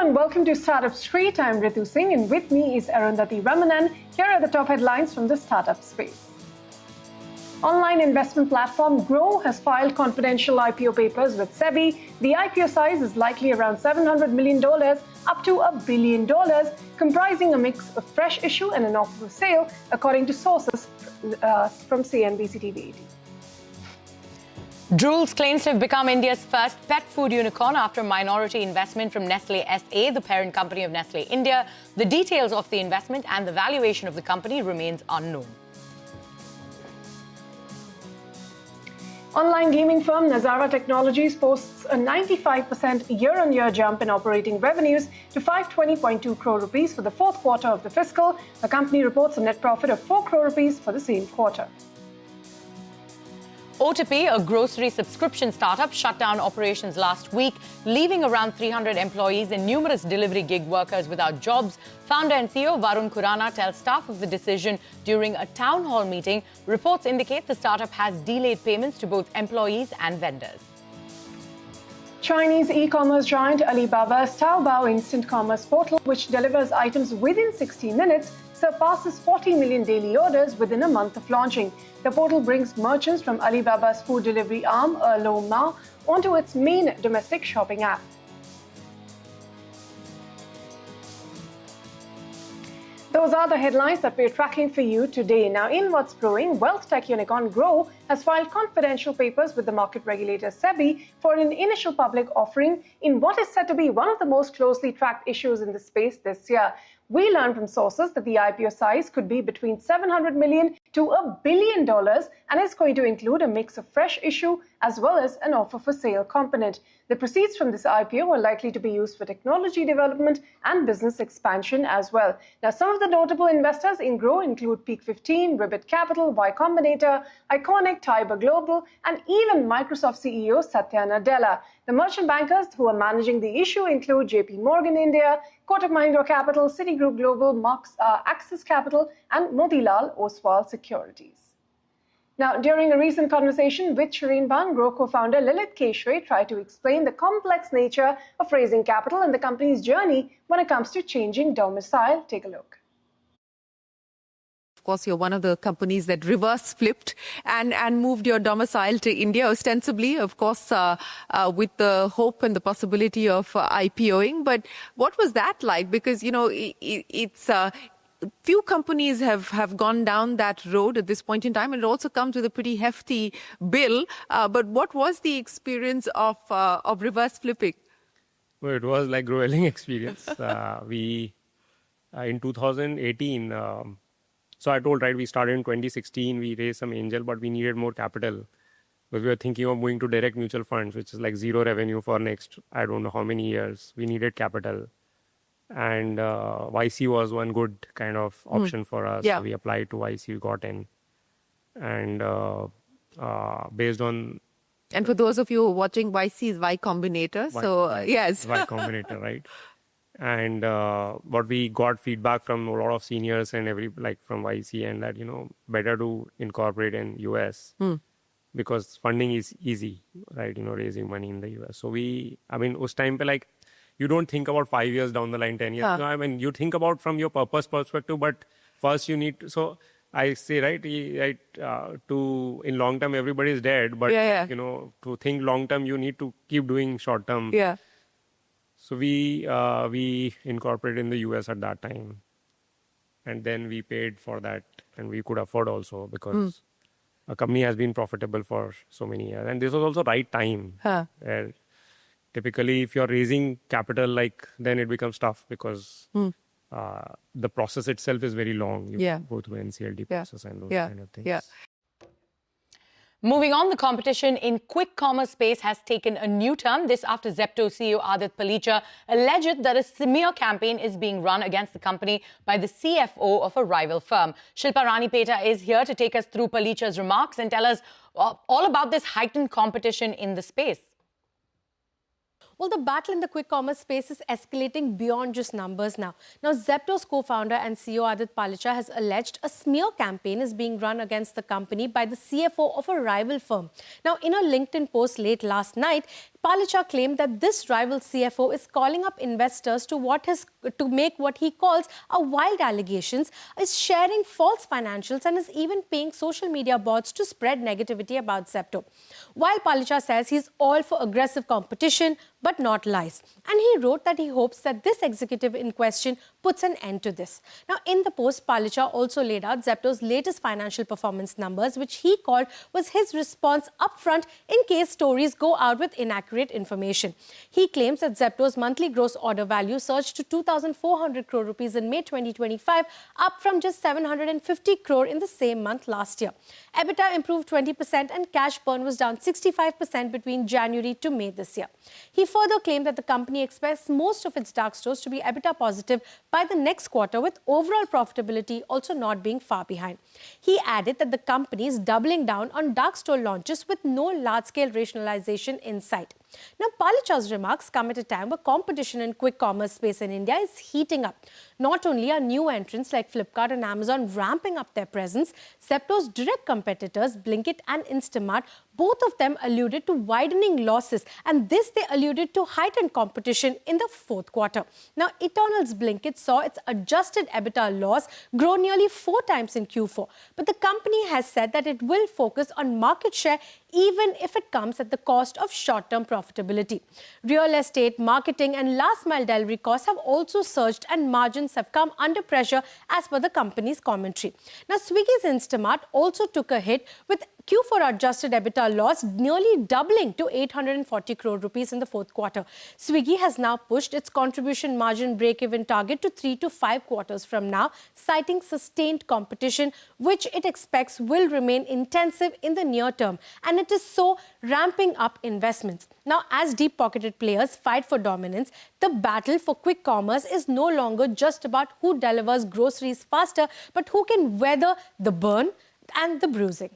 and welcome to Startup Street. I'm Ritu Singh and with me is Arundhati Ramanan. Here are the top headlines from the startup space. Online investment platform Groww has filed confidential IPO papers with SEBI. The IPO size is likely around $700 million up to $1 billion, comprising a mix of fresh issue and an offer for sale, according to sources from CNBC-TV18. Drools claims to have become India's first pet food unicorn after minority investment from Nestlé SA, the parent company of Nestlé India. The details of the investment and the valuation of the company remains unknown. Online gaming firm Nazara Technologies posts a 95% year-on-year jump in operating revenues to 520.2 crore rupees for the fourth quarter of the fiscal. The company reports a net profit of 4 crore rupees for the same quarter. OTP, a grocery subscription startup, shut down operations last week, leaving around 300 employees and numerous delivery gig workers without jobs. Founder and CEO Varun Khurana tells staff of the decision during a town hall meeting. Reports indicate the startup has delayed payments to both employees and vendors. Chinese e-commerce giant Alibaba's Taobao instant commerce portal, which delivers items within 60 minutes, surpasses 40 million daily orders within a month of launching. The portal brings merchants from Alibaba's food delivery arm, Loma, onto its main domestic shopping app. Those are the headlines that we're tracking for you today. Now, in what's growing, wealth tech unicorn Groww has filed confidential papers with the market regulator SEBI for an initial public offering in what is said to be one of the most closely tracked issues in the space this year. We learned from sources that the IPO size could be between $700 million to $1 billion and is going to include a mix of fresh issue as well as an offer for sale component. The proceeds from this IPO are likely to be used for technology development and business expansion as well. Now, some of the notable investors in Groww include Peak 15, Ribbit Capital, Y Combinator, Iconic, Tiber Global, and even Microsoft CEO Satya Nadella. The merchant bankers who are managing the issue include JP Morgan India, Kotak Mahindra Capital, Citigroup Global, Axis Capital, and Motilal Oswal Securities. Now, during a recent conversation with Shireen Bhan, Groww co-founder Lilith Keshre tried to explain the complex nature of raising capital and the company's journey when it comes to changing domicile. Take a look. Of course, you're one of the companies that reverse flipped and moved your domicile to India, ostensibly, of course, with the hope and the possibility of IPOing. But what was that like? Because, you know, it's... few companies have gone down that road at this point in time, and it also comes with a pretty hefty bill. But what was the experience of reverse flipping? Well, it was like grueling experience. We in 2018, so I told, right, we started in 2016, we raised some angel, but we needed more capital. Because we were thinking of moving to direct mutual funds, which is like zero revenue for next, I don't know how many years. We needed capital. And YC was one good kind of option for us. Yeah. So we applied to YC, we got in. And based on... And for those of you who are watching, YC is Y Combinator. Yes. Y Combinator, right? And what we got feedback from a lot of seniors and from YC, and that, you know, better to incorporate in US because funding is easy, right? You know, raising money in the US. So us time pe you don't think about 5 years down the line, 10 years. No, I mean, you think about from your purpose perspective, but first you need to, so I say, right, in long term, everybody is dead, but, you know, to think long term, you need to keep doing short term. Yeah. So we incorporated in the US at that time. And then we paid for that, and we could afford also because a company has been profitable for so many years. And this was also right time. Where typically, if you're raising capital, then it becomes tough because the process itself is very long. You go through NCLT process and those kind of things. Yeah. Moving on, the competition in quick commerce space has taken a new turn. This after Zepto CEO Aadit Palicha alleged that a smear campaign is being run against the company by the CFO of a rival firm. Shilpa Ranipeta is here to take us through Palicha's remarks and tell us all about this heightened competition in the space. Well, the battle in the quick commerce space is escalating beyond just numbers now. Now, Zepto's co-founder and CEO Aadit Palicha has alleged a smear campaign is being run against the company by the CFO of a rival firm. Now, in a LinkedIn post late last night, Palicha claimed that this rival CFO is calling up investors to make what he calls a wild allegations, is sharing false financials and is even paying social media bots to spread negativity about Zepto. While Palicha says he's all for aggressive competition, but not lies. And he wrote that he hopes that this executive in question puts an end to this. Now, in the post, Palicha also laid out Zepto's latest financial performance numbers, which he called was his response upfront in case stories go out with inaccurate information. He claims that Zepto's monthly gross order value surged to 2,400 crore rupees in May 2025, up from just 750 crore in the same month last year. EBITDA improved 20% and cash burn was down 65% between January to May this year. He further claimed that the company expects most of its dark stores to be EBITDA positive by the next quarter, with overall profitability also not being far behind. He added that the company is doubling down on dark store launches with no large-scale rationalization in sight. Now, Palicha's remarks come at a time where competition in quick commerce space in India is heating up. Not only are new entrants like Flipkart and Amazon ramping up their presence, Zepto's direct competitors, Blinkit and Instamart, both of them alluded to widening losses, and this they alluded to heightened competition in the fourth quarter. Now, Eternal's Blinkit saw its adjusted EBITDA loss grow nearly 4 times in Q4, but the company has said that it will focus on market share even if it comes at the cost of short-term profitability. Real estate, marketing and last-mile delivery costs have also surged and margins have come under pressure as per the company's commentary. Now, Swiggy's Instamart also took a hit, with Q4 adjusted EBITDA loss nearly doubling to 840 crore rupees in the fourth quarter. Swiggy has now pushed its contribution margin break-even target to 3 to 5 quarters from now, citing sustained competition, which it expects will remain intensive in the near term, and it is so ramping up investments. Now, as deep-pocketed players fight for dominance, the battle for quick commerce is no longer just about who delivers groceries faster, but who can weather the burn and the bruising.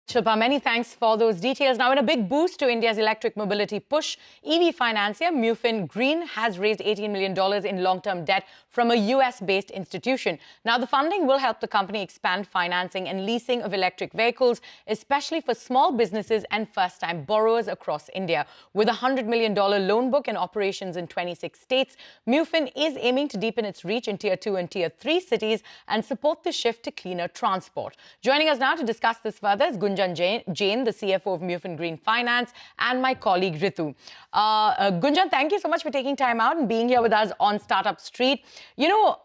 Shilpa, many thanks for those details. Now, in a big boost to India's electric mobility push, EV financier Mufin Green has raised $18 million in long-term debt from a US-based institution. Now, the funding will help the company expand financing and leasing of electric vehicles, especially for small businesses and first-time borrowers across India. With a $100 million loan book and operations in 26 states, Mufin is aiming to deepen its reach in Tier 2 and Tier 3 cities and support the shift to cleaner transport. Joining us now to discuss this further is Gunjan Jain, the CFO of Mufin Green Finance, and my colleague Ritu. Gunjan, thank you so much for taking time out and being here with us on Startup Street. You know,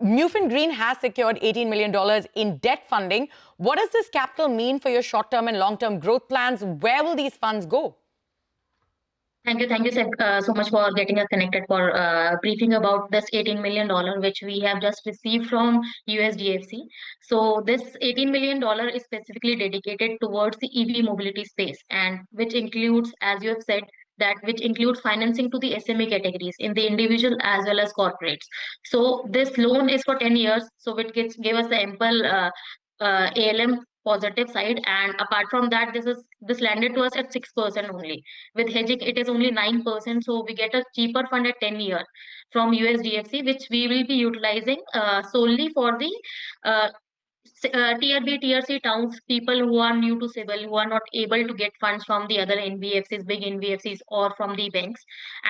Mufin Green has secured $18 million in debt funding. What does this capital mean for your short-term and long-term growth plans? Where will these funds go? Thank you, so much for getting us connected for briefing about this $18 million, which we have just received from USDFC. So this $18 million is specifically dedicated towards the EV mobility space, and which includes, as you have said, which includes financing to the SME categories in the individual as well as corporates. So this loan is for 10 years, so it gave us the ample ALM positive side, and apart from that, this landed to us at 6% only. With hedging, it is only 9%, so we get a cheaper fund at 10 years from USDFC, which we will be utilizing solely for the Tier B, Tier C towns, people who are new to civil, who are not able to get funds from the other NBFCs, big NBFCs, or from the banks,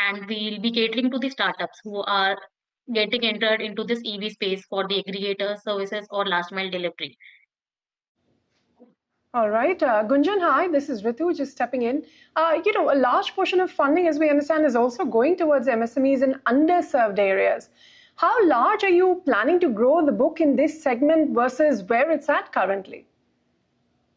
and we'll be catering to the startups who are getting entered into this EV space for the aggregator services or last mile delivery. All right. Gunjan, hi, this is Ritu just stepping in. You know, a large portion of funding, as we understand, is also going towards MSMEs in underserved areas. How large are you planning to grow the book in this segment versus where it's at currently?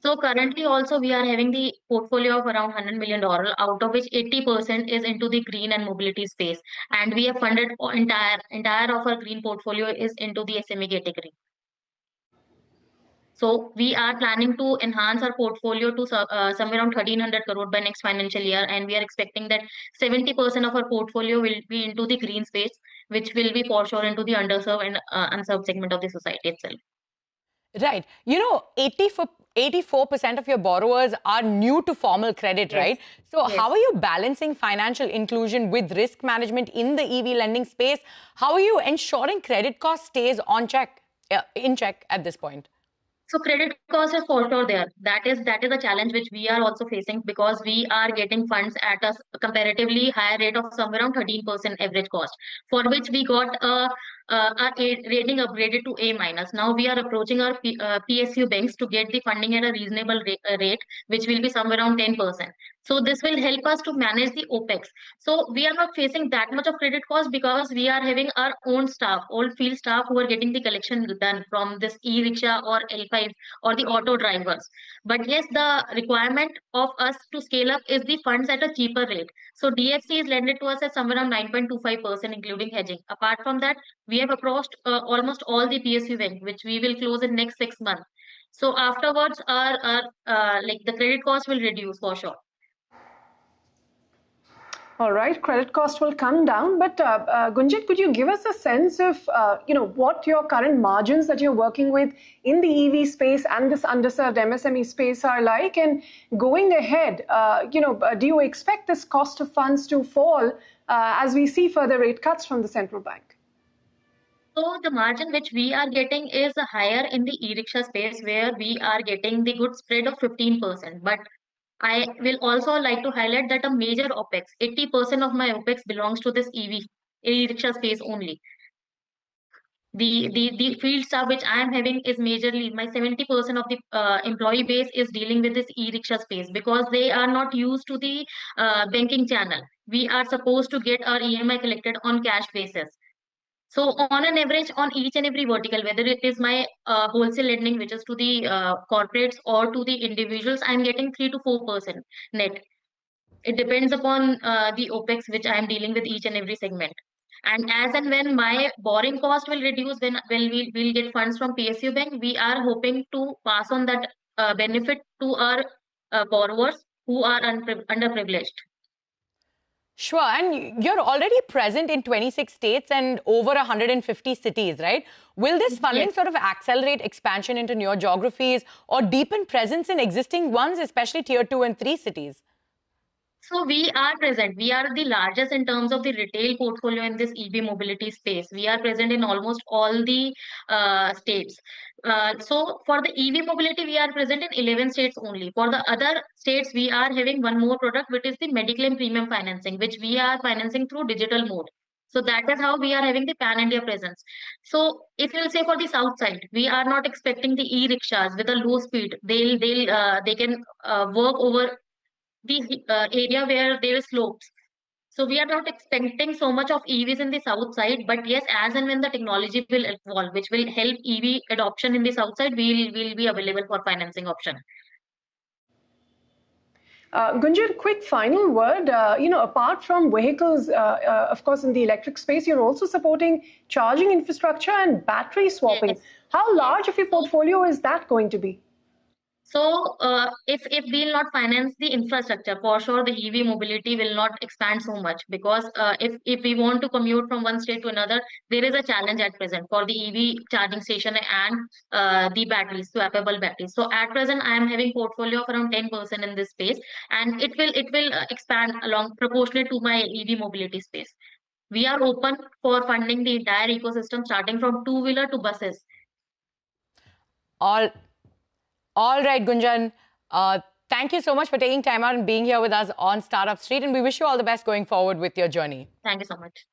So currently also we are having the portfolio of around $100 million, out of which 80% is into the green and mobility space. And we have funded entire of our green portfolio is into the SME category. So we are planning to enhance our portfolio to somewhere around 1,300 crore by next financial year, and we are expecting that 70% of our portfolio will be into the green space, which will be for sure into the underserved and unserved segment of the society itself. Right. You know, 84% of your borrowers are new to formal credit, yes, right? So how are you balancing financial inclusion with risk management in the EV lending space? How are you ensuring credit cost stays in check at this point? So credit cost is for sure there. That is a challenge which we are also facing, because we are getting funds at a comparatively higher rate of somewhere around 13% average cost, for which we got our rating upgraded to A minus. Now we are approaching our PSU banks to get the funding at a reasonable rate, which will be somewhere around 10%. So this will help us to manage the OPEX. So we are not facing that much of credit cost, because we are having our own staff, all field staff, who are getting the collection done from this e-rickshaw or L5 or the auto drivers. But yes, the requirement of us to scale up is the funds at a cheaper rate. So DFC is lended to us at somewhere around 9.25%, including hedging. Apart from that, we have approached almost all the PSU bank, which we will close in next 6 months. So afterwards, our like the credit cost will reduce for sure. All right, credit cost will come down, but Gunjan, could you give us a sense of what your current margins that you're working with in the EV space and this underserved MSME space are like? And going ahead, do you expect this cost of funds to fall as we see further rate cuts from the central bank? So the margin which we are getting is higher in the e-rickshaw space, where we are getting the good spread of 15%. But I will also like to highlight that a major OPEX, 80% of my OPEX belongs to this EV, e-rickshaw space only. The field staff which I am having is majorly, my 70% of the employee base is dealing with this e-rickshaw space, because they are not used to the banking channel. We are supposed to get our EMI collected on cash basis. So on an average, on each and every vertical, whether it is my wholesale lending, which is to the corporates or to the individuals, I'm getting 3 to 4% net. It depends upon the OPEX which I am dealing with each and every segment. And as and when my borrowing cost will reduce, then we'll get funds from PSU bank. We are hoping to pass on that benefit to our borrowers who are underprivileged. Sure, and you're already present in 26 states and over 150 cities, right? Will this funding Yes. sort of accelerate expansion into newer geographies or deepen presence in existing ones, especially tier 2 and 3 cities? So we are present. We are the largest in terms of the retail portfolio in this EV mobility space. We are present in almost all the states. So for the EV mobility, we are present in 11 states only. For the other states, we are having one more product, which is the medical premium financing, which we are financing through digital mode. So that is how we are having the pan-India presence. So if you'll say for the south side, we are not expecting the e-rickshaws with a low speed. They can work over the area where there is slopes. So we are not expecting so much of EVs in the south side, but yes, as and when the technology will evolve, which will help EV adoption in the south side, will be available for financing option. Gunjan, quick final word. Apart from vehicles, of course, in the electric space, you're also supporting charging infrastructure and battery swapping. Yes. How large of your portfolio is that going to be? So if we'll not finance the infrastructure, for sure the EV mobility will not expand so much, because if we want to commute from one state to another, there is a challenge at present for the EV charging station and the batteries, swappable batteries. So at present, I am having portfolio of around 10% in this space, and it will expand along proportionate to my EV mobility space. We are open for funding the entire ecosystem, starting from two-wheeler to buses. All right, Gunjan. Thank you so much for taking time out and being here with us on Startup Street. And we wish you all the best going forward with your journey. Thank you so much.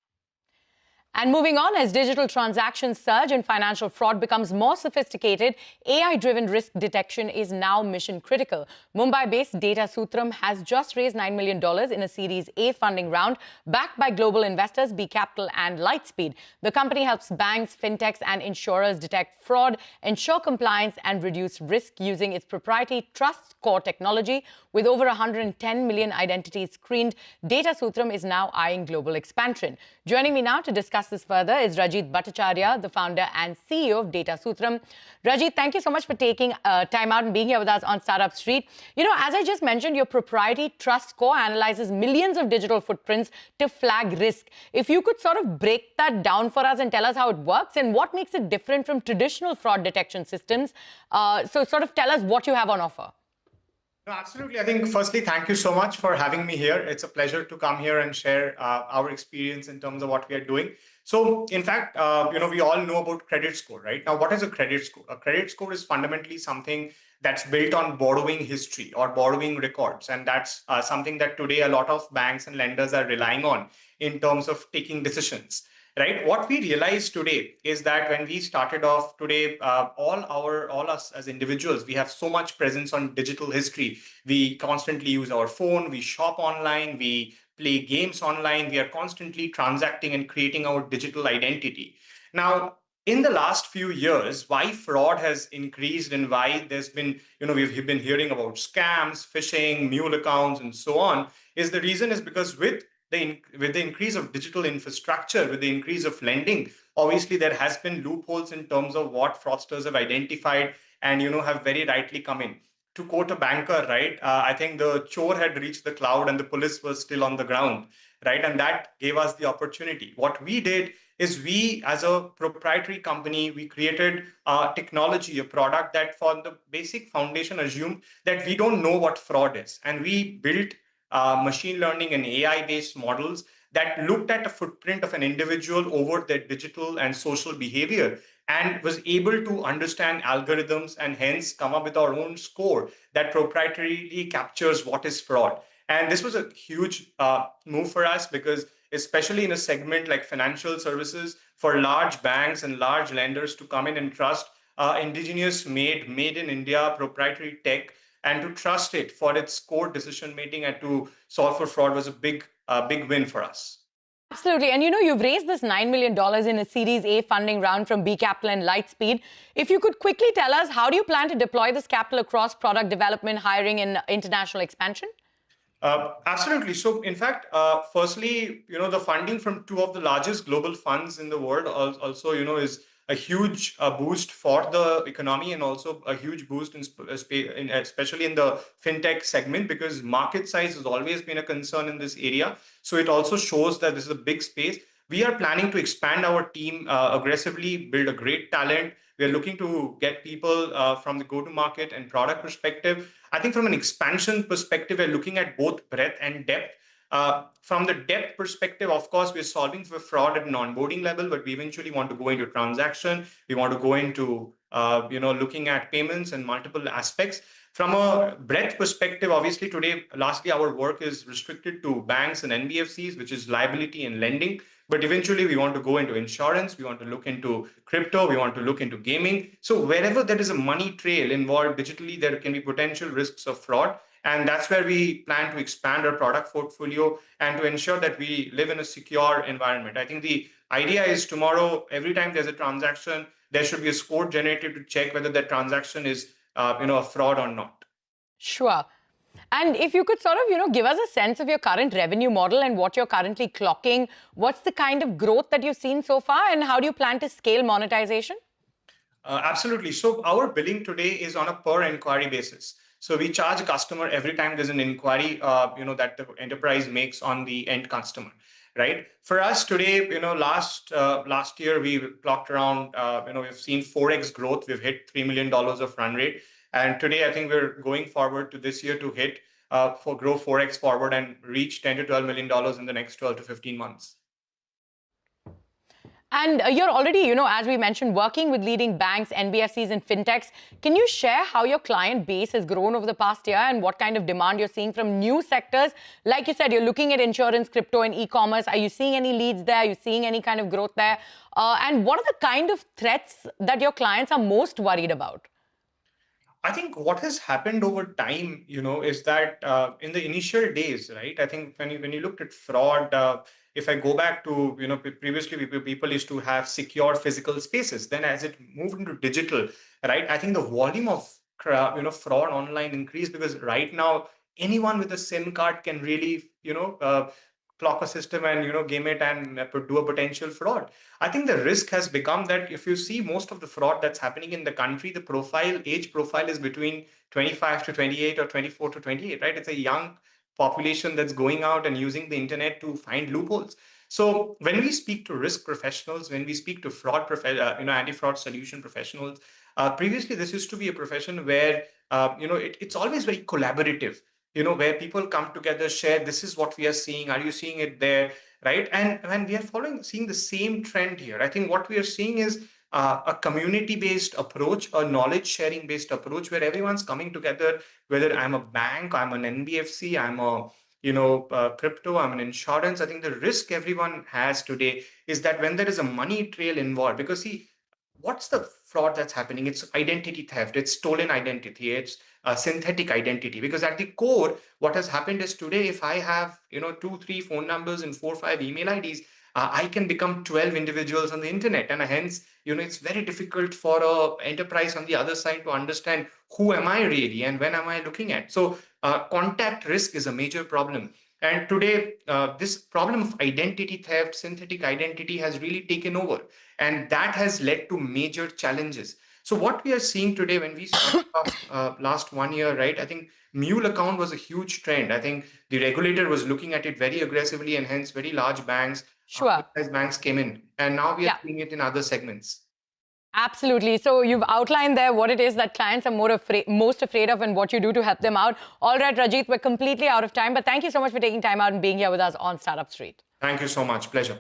And moving on, as digital transactions surge and financial fraud becomes more sophisticated, AI-driven risk detection is now mission critical. Mumbai-based Data Sutram has just raised $9 million in a Series A funding round, backed by global investors B Capital and Lightspeed. The company helps banks, fintechs, and insurers detect fraud, ensure compliance, and reduce risk using its proprietary Trust Core technology. With over 110 million identities screened, Data Sutram is now eyeing global expansion. Joining me now to discuss this further is Rajit Bhattacharya, the founder and CEO of Data Sutram. Rajit, thank you so much for taking time out and being here with us on Startup Street. As I just mentioned, your proprietary Trust Core analyzes millions of digital footprints to flag risk. If you could sort of break that down for us and tell us how it works and what makes it different from traditional fraud detection systems. So sort of tell us what you have on offer. No, absolutely. I think firstly, thank you so much for having me here. It's a pleasure to come here and share our experience in terms of what we are doing. So, in fact, we all know about credit score, right? Now, what is a credit score? A credit score is fundamentally something that's built on borrowing history or borrowing records, and that's something that today a lot of banks and lenders are relying on in terms of taking decisions. Right, what we realize today is that when we started off today, all us as individuals, we have so much presence on digital history. We constantly use our phone, we shop online, we play games online, we are constantly transacting and creating our digital identity. Now, in the last few years, why fraud has increased and why there's been, we've been hearing about scams, phishing, mule accounts, and so on, is the reason is because with the increase of digital infrastructure, with the increase of lending, obviously there has been loopholes in terms of what fraudsters have identified and have very rightly come in. To quote a banker, right? I think the chore had reached the cloud and the police was still on the ground, right? And that gave us the opportunity. What we did is we, as a proprietary company, we created technology, a product that for the basic foundation assumed that we don't know what fraud is. And we built machine learning and AI-based models that looked at a footprint of an individual over their digital and social behavior and was able to understand algorithms and hence come up with our own score that proprietarily captures what is fraud. And this was a huge move for us because especially in a segment like financial services, for large banks and large lenders to come in and trust indigenous made in India proprietary tech and to trust it for its core decision making and to solve for fraud was a big win for us. Absolutely. And you've raised this $9 million in a Series A funding round from B Capital and Lightspeed. If you could quickly tell us, how do you plan to deploy this capital across product development, hiring, and international expansion? Absolutely. So, in fact, firstly, the funding from two of the largest global funds in the world also, is a huge boost for the economy and also a huge boost especially in the fintech segment because market size has always been a concern in this area. So it also shows that this is a big space. We are planning to expand our team aggressively, build a great talent. We are looking to get people from the go-to-market and product perspective. I think from an expansion perspective, we're looking at both breadth and depth. From the depth perspective, of course, we're solving for fraud at an onboarding level, but we eventually want to go into transaction. We want to go into, looking at payments and multiple aspects. From a breadth perspective, obviously today, lastly, our work is restricted to banks and NBFCs, which is liability and lending. But eventually we want to go into insurance, we want to look into crypto, we want to look into gaming. So wherever there is a money trail involved digitally, there can be potential risks of fraud. And that's where we plan to expand our product portfolio and to ensure that we live in a secure environment. I think the idea is tomorrow, every time there's a transaction, there should be a score generated to check whether that transaction is a fraud or not. Sure. And if you could sort of, give us a sense of your current revenue model and what you're currently clocking, what's the kind of growth that you've seen so far and how do you plan to scale monetization? Absolutely. So our billing today is on a per inquiry basis. So we charge a customer every time there's an inquiry, that the enterprise makes on the end customer, right? For us today, last year we clocked around, we've seen 4x growth. We've hit $3 million of run rate. And today, I think we're going forward to this year to hit grow 4x forward and reach $10 to $12 million in the next 12 to 15 months. And you're already, as we mentioned, working with leading banks, NBFCs, and fintechs. Can you share how your client base has grown over the past year and what kind of demand you're seeing from new sectors? Like you said, you're looking at insurance, crypto, and e-commerce. Are you seeing any leads there? Are you seeing any kind of growth there? And what are the kind of threats that your clients are most worried about? I think what has happened over time, is that in the initial days, right? I think when you looked at fraud, if I go back to, previously people used to have secure physical spaces. Then as it moved into digital, right? I think the volume of, fraud online increased because right now anyone with a SIM card can really, clock a system and game it and do a potential fraud. I think the risk has become that if you see most of the fraud that's happening in the country, the age profile is between 25 to 28 or 24 to 28, right? It's a young population that's going out and using the internet to find loopholes. So when we speak to risk professionals, when we speak to fraud, anti-fraud solution professionals, previously this used to be a profession where it's always very collaborative. Where people come together, share, this is what we are seeing. Are you seeing it there? Right? And we are seeing the same trend here. I think what we are seeing is a community-based approach, a knowledge-sharing-based approach, where everyone's coming together. Whether I'm a bank, I'm an NBFC, I'm a crypto, I'm an insurance. I think the risk everyone has today is that when there is a money trail involved, because see, what's the fraud that's happening? It's identity theft, it's stolen identity, it's synthetic identity. Because at the core, what has happened is today, if I have 2-3 phone numbers and 4-5 email IDs, I can become 12 individuals on the internet, and hence it's very difficult for a enterprise on the other side to understand who am I really and when am I looking at. So contact risk is a major problem. And today, this problem of identity theft, synthetic identity has really taken over. And that has led to major challenges. So what we are seeing today, when we started off last 1 year, right, I think mule account was a huge trend. I think the regulator was looking at it very aggressively, and hence very large banks, mid-sized banks came in. And now we are seeing it in other segments. Absolutely. So you've outlined there what it is that clients are most afraid of and what you do to help them out. All right, Rajit, we're completely out of time, but thank you so much for taking time out and being here with us on Startup Street. Thank you so much. Pleasure.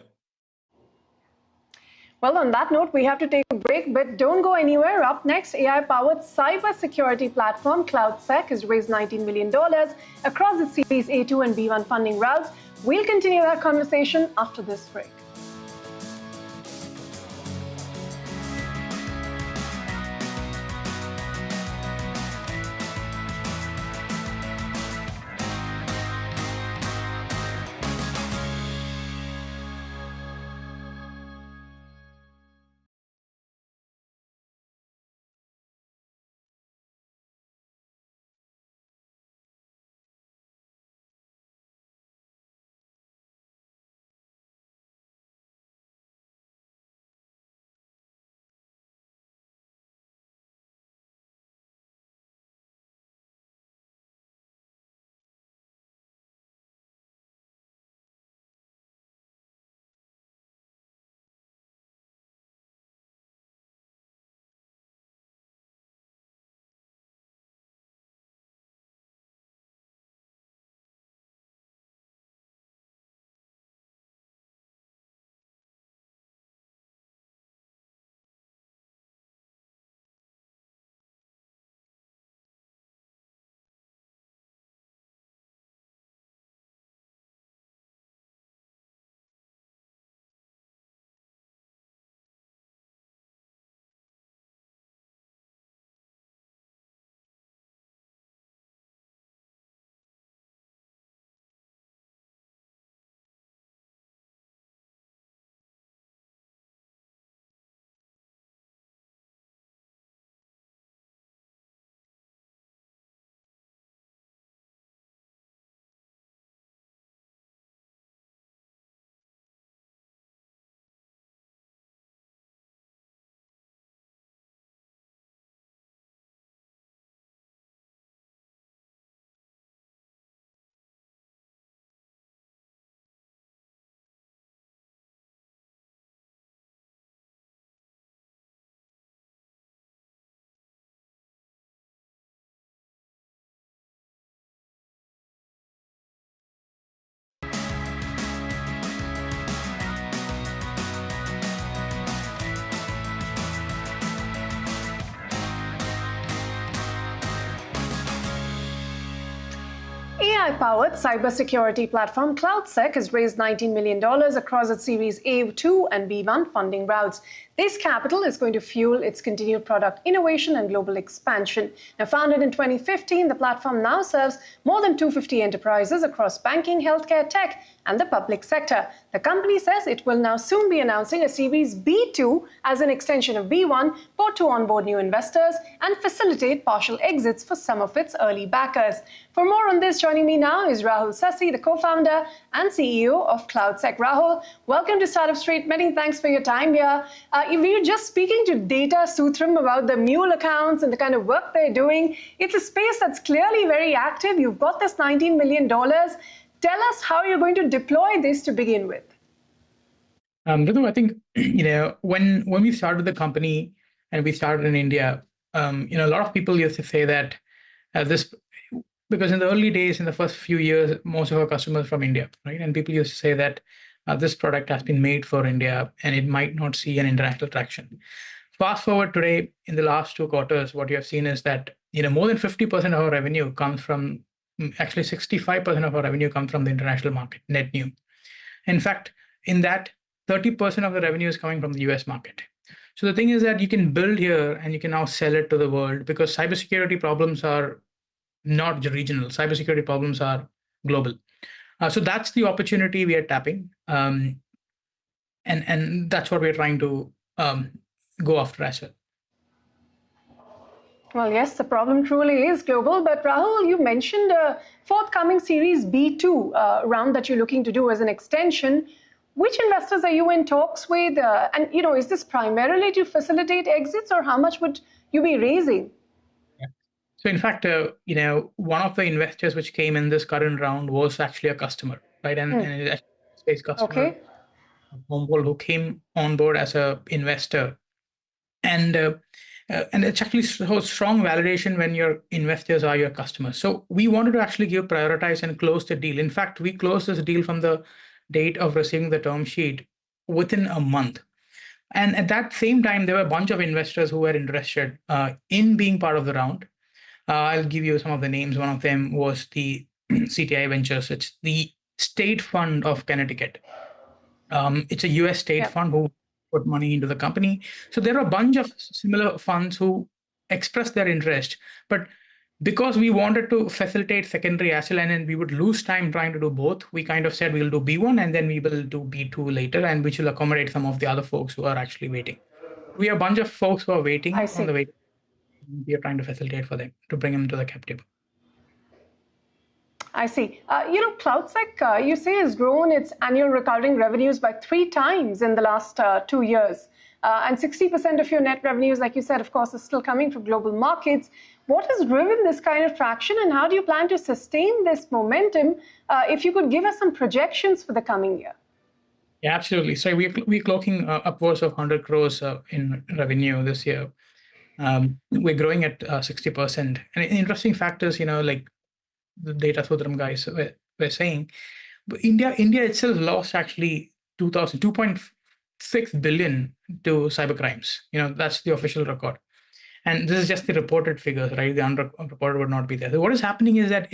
Well, on that note, we have to take a break, but don't go anywhere. Up next, AI-powered cybersecurity platform CloudSEK has raised $19 million across its Series A2 and B1 funding rounds. We'll continue that conversation after this break. AI-powered cybersecurity platform CloudSEK has raised $19 million across its Series A2 and B1 funding rounds. This capital is going to fuel its continued product innovation and global expansion. Now, founded in 2015, the platform now serves more than 250 enterprises across banking, healthcare, tech, and the public sector. The company says it will now soon be announcing a Series B2 as an extension of B1, both to onboard new investors and facilitate partial exits for some of its early backers. For more on this, joining me now is Rahul Sassi, the co-founder and CEO of CloudSEK. Rahul, welcome to Startup Street. Many thanks for your time here. We were just speaking to Data Sutram about the mule accounts and the kind of work they're doing. It's a space that's clearly very active. You've got this $19 million. Tell us how you're going to deploy this to begin with. Ritu, I think when we started the company and we started in India, a lot of people used to say that this because in the early days, in the first few years, most of our customers from India, right? And people used to say that this product has been made for India and it might not see an international traction. Fast forward today, in the last 2 quarters, what you have seen is that more than 50% of our revenue comes from, actually 65% of our revenue comes from the international market, net new. In fact, in that, 30% of the revenue is coming from the US market. So the thing is that you can build here and you can now sell it to the world, because cybersecurity problems are not regional. Cybersecurity problems are global. So that's the opportunity we are tapping. And that's what we're trying to go after as well. Well, yes, the problem truly is global. But Rahul, you mentioned a forthcoming Series B2 round that you're looking to do as an extension. Which investors are you in talks with? And is this primarily to facilitate exits, or how much would you be raising? Yeah. So in fact, one of the investors which came in this current round was actually a customer, right? And it's actually a space customer, okay, who came on board as an investor. And it's actually so strong validation when your investors are your customers. So we wanted to actually prioritize and close the deal. In fact, we closed this deal from the date of receiving the term sheet within a month. And at that same time, there were a bunch of investors who were interested in being part of the round. I'll give you some of the names. One of them was the CTI Ventures. It's the state fund of Connecticut. It's a US state fund who put money into the company. So there are a bunch of similar funds who expressed their interest. But because we wanted to facilitate secondary asset and then we would lose time trying to do both, we kind of said we'll do B1 and then we will do B2 later, and which will accommodate some of the other folks who are actually waiting. We have a bunch of folks who are waiting on the wait. We are trying to facilitate for them to bring them to the cap table. I see. CloudSEK, you say, has grown its annual recurring revenues by 3 times in the last 2 years. And 60% of your net revenues, like you said, of course, is still coming from global markets. What has driven this kind of traction, and how do you plan to sustain this momentum? If you could give us some projections for the coming year. Yeah, absolutely. So we're clocking upwards of 100 crores in revenue this year. We're growing at 60%. And interesting factors, like the Data Sutram guys were saying, but India itself lost actually 2.6 billion to cybercrimes. That's the official record. And this is just the reported figures, right? The unreported would not be there. So what is happening is that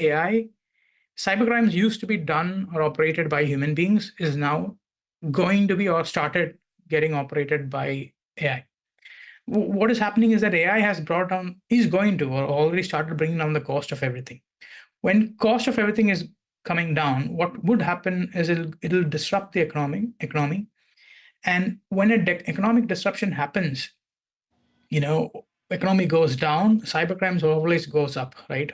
cybercrimes used to be done or operated by human beings is now going to be or started getting operated by AI. What is happening is that AI is going to or already started bringing down the cost of everything. When cost of everything is coming down, what would happen is it'll disrupt the economy. And when economic disruption happens, economy goes down, cybercrimes always goes up, right?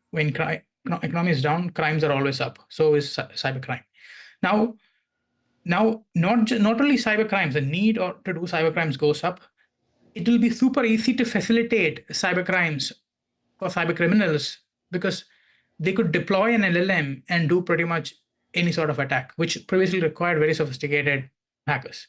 When economy is down, crimes are always up. So is cybercrime. Now, not only cybercrimes, the need to do cybercrimes goes up. It will be super easy to facilitate cybercrimes for cybercriminals because they could deploy an LLM and do pretty much any sort of attack, which previously required very sophisticated hackers.